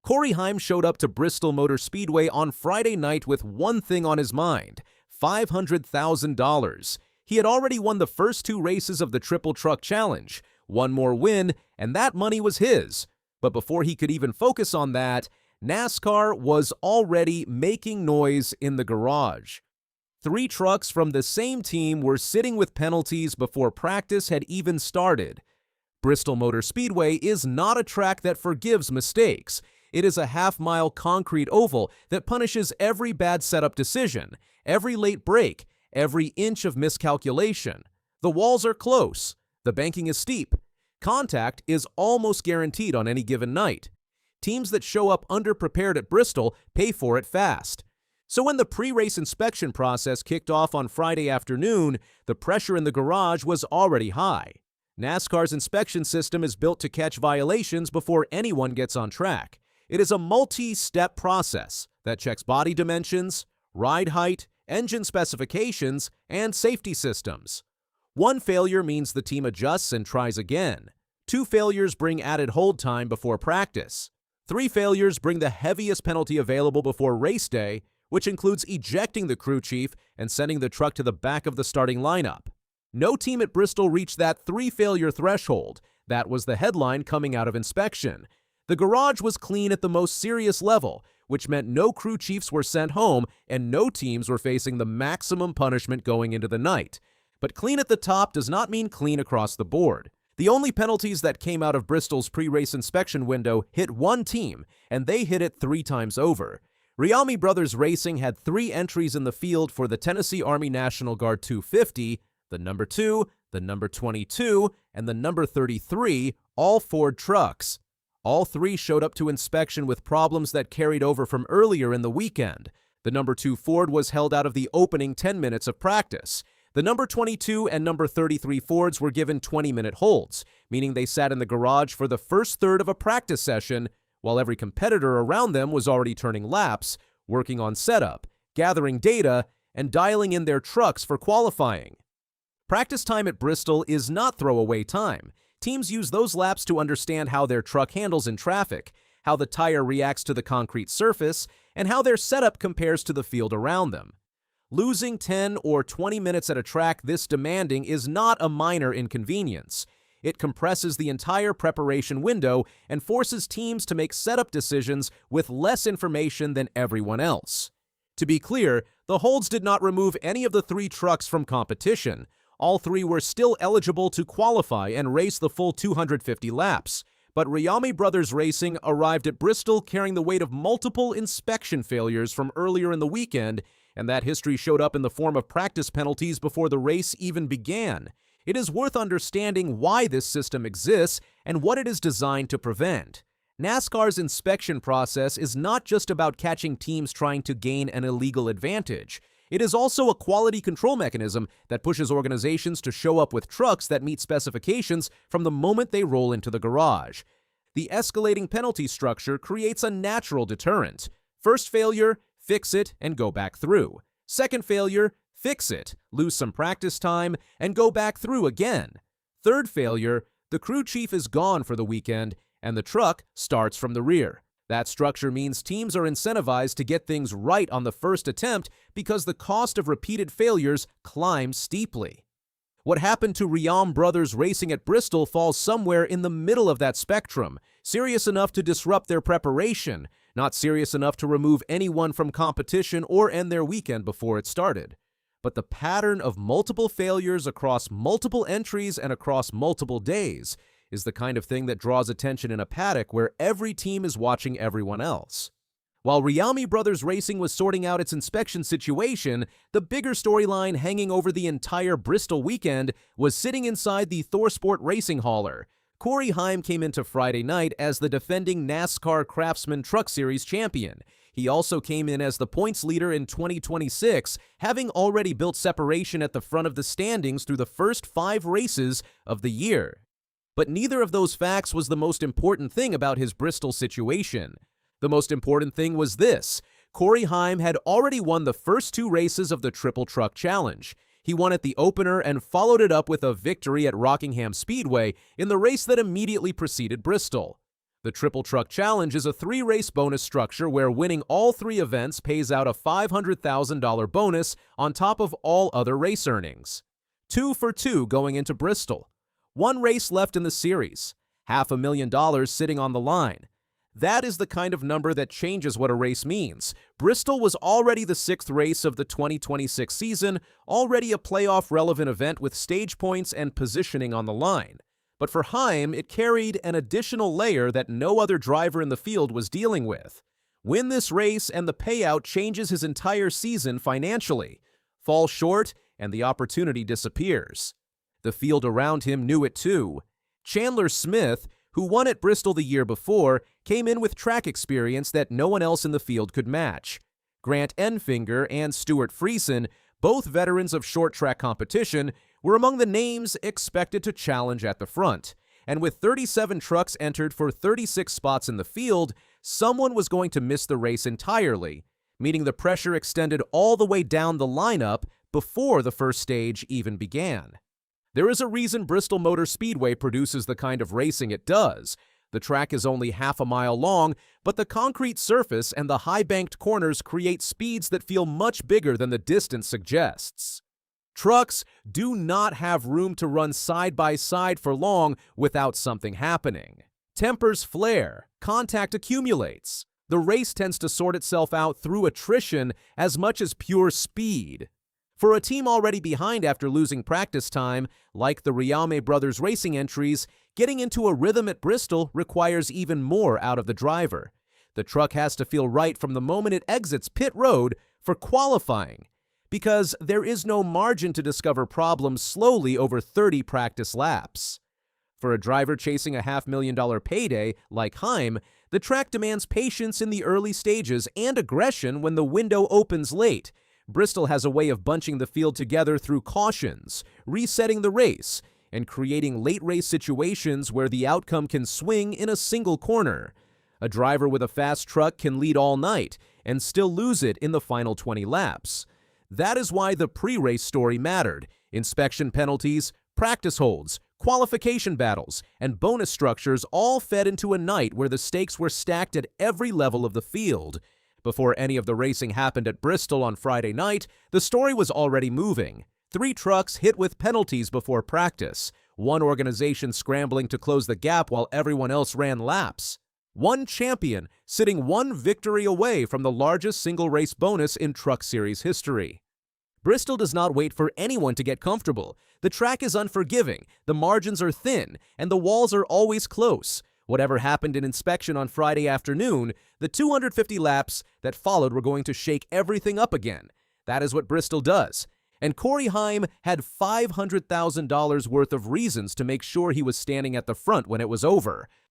Corey Heim showed up to Bristol Motor Speedway on Friday night with one thing on his mind: $500,000. He had already won the first 2 races of the Triple Truck Challenge, one more win, and that money was his. But before he could even focus on that, NASCAR was already making noise in the garage. 3 trucks from the same team were sitting with penalties before practice had even started. Bristol Motor Speedway is not a track that forgives mistakes. It is a half-mile concrete oval that punishes every bad setup decision, every late break, every inch of miscalculation. The walls are close. The banking is steep. Contact is almost guaranteed on any given night. Teams that show up underprepared at Bristol pay for it fast. So when the pre-race inspection process kicked off on Friday afternoon, the pressure in the garage was already high. NASCAR's inspection system is built to catch violations before anyone gets on track. It is a multi-step process that checks body dimensions, ride height, engine specifications, and safety systems. 1 failure means the team adjusts and tries again. 2 failures bring added hold time before practice. 3 failures bring the heaviest penalty available before race day, which includes ejecting the crew chief and sending the truck to the back of the starting lineup. No team at Bristol reached that 3-failure threshold. That was the headline coming out of inspection. The garage was clean at the most serious level, which meant no crew chiefs were sent home and no teams were facing the maximum punishment going into the night. But clean at the top does not mean clean across the board. The only penalties that came out of Bristol's pre-race inspection window hit 1 team, and they hit it 3 times over. Riami Brothers Racing had 3 entries in the field for the Tennessee Army National Guard 250, the number 2, the number 22, and the number 33, all Ford trucks. All 3 showed up to inspection with problems that carried over from earlier in the weekend. The number 2 Ford was held out of the opening 10 minutes of practice. The number 22 and number 33 Fords were given 20-minute holds, meaning they sat in the garage for the first third of a practice session, while every competitor around them was already turning laps, working on setup, gathering data, and dialing in their trucks for qualifying. Practice time at Bristol is not throwaway time. Teams use those laps to understand how their truck handles in traffic, how the tire reacts to the concrete surface, and how their setup compares to the field around them. Losing 10 or 20 minutes at a track this demanding is not a minor inconvenience. It compresses the entire preparation window and forces teams to make setup decisions with less information than everyone else. To be clear, the holds did not remove any of the 3 trucks from competition. All 3 were still eligible to qualify and race the full 250 laps. But Riami Brothers Racing arrived at Bristol carrying the weight of multiple inspection failures from earlier in the weekend, and that history showed up in the form of practice penalties before the race even began. It is worth understanding why this system exists and what it is designed to prevent. NASCAR's inspection process is not just about catching teams trying to gain an illegal advantage. It is also a quality control mechanism that pushes organizations to show up with trucks that meet specifications from the moment they roll into the garage. The escalating penalty structure creates a natural deterrent. First failure, fix it and go back through. Second failure, fix it, lose some practice time, and go back through again. Third failure, the crew chief is gone for the weekend, and the truck starts from the rear. That structure means teams are incentivized to get things right on the first attempt because the cost of repeated failures climbs steeply. What happened to Riam Brothers Racing at Bristol falls somewhere in the middle of that spectrum, serious enough to disrupt their preparation, not serious enough to remove anyone from competition or end their weekend before it started. But the pattern of multiple failures across multiple entries and across multiple days is the kind of thing that draws attention in a paddock where every team is watching everyone else. While Riami Brothers Racing was sorting out its inspection situation, the bigger storyline hanging over the entire Bristol weekend was sitting inside the ThorSport Racing hauler. Corey Heim came into Friday night as the defending NASCAR Craftsman Truck Series champion. He also came in as the points leader in 2026, having already built separation at the front of the standings through the first 5 races of the year. But neither of those facts was the most important thing about his Bristol situation. The most important thing was this: Corey Heim had already won the first 2 races of the Triple Truck Challenge. He won at the opener and followed it up with a victory at Rockingham Speedway in the race that immediately preceded Bristol. The Triple Truck Challenge is a 3-race bonus structure where winning all 3 events pays out a $500,000 bonus on top of all other race earnings. 2 for 2 going into Bristol. 1 race left in the series. $500,000 sitting on the line. That is the kind of number that changes what a race means. Bristol was already the 6th race of the 2026 season, already a playoff-relevant event with stage points and positioning on the line. But for Heim, it carried an additional layer that no other driver in the field was dealing with. Win this race and the payout changes his entire season financially. Fall short and the opportunity disappears. The field around him knew it too. Chandler Smith, who won at Bristol the year before, came in with track experience that no one else in the field could match. Grant Enfinger and Stewart Friesen, both veterans of short track competition, were among the names expected to challenge at the front. And with 37 trucks entered for 36 spots in the field, someone was going to miss the race entirely, meaning the pressure extended all the way down the lineup before the first stage even began. There is a reason Bristol Motor Speedway produces the kind of racing it does. The track is only half a mile long, but the concrete surface and the high-banked corners create speeds that feel much bigger than the distance suggests. Trucks do not have room to run side by side for long without something happening. Tempers flare, contact accumulates. The race tends to sort itself out through attrition as much as pure speed. For a team already behind after losing practice time, like the Riame brothers racing entries, getting into a rhythm at Bristol requires even more out of the driver. The truck has to feel right from the moment it exits pit road for qualifying, because there is no margin to discover problems slowly over 30 practice laps. For a driver chasing a $500,000 payday like Heim, the track demands patience in the early stages and aggression when the window opens late. Bristol has a way of bunching the field together through cautions, resetting the race, and creating late race situations where the outcome can swing in a single corner. A driver with a fast truck can lead all night and still lose it in the final 20 laps. That is why the pre-race story mattered. Inspection penalties, practice holds, qualification battles, and bonus structures all fed into a night where the stakes were stacked at every level of the field. Before any of the racing happened at Bristol on Friday night, the story was already moving. 3 trucks hit with penalties before practice, 1 organization scrambling to close the gap while everyone else ran laps. 1 champion sitting 1 victory away from the largest single-race bonus in Truck Series history. Bristol does not wait for anyone to get comfortable. The track is unforgiving, the margins are thin, and the walls are always close. Whatever happened in inspection on Friday afternoon, the 250 laps that followed were going to shake everything up again. That is what Bristol does. And Corey Heim had $500,000 worth of reasons to make sure he was standing at the front when it was over.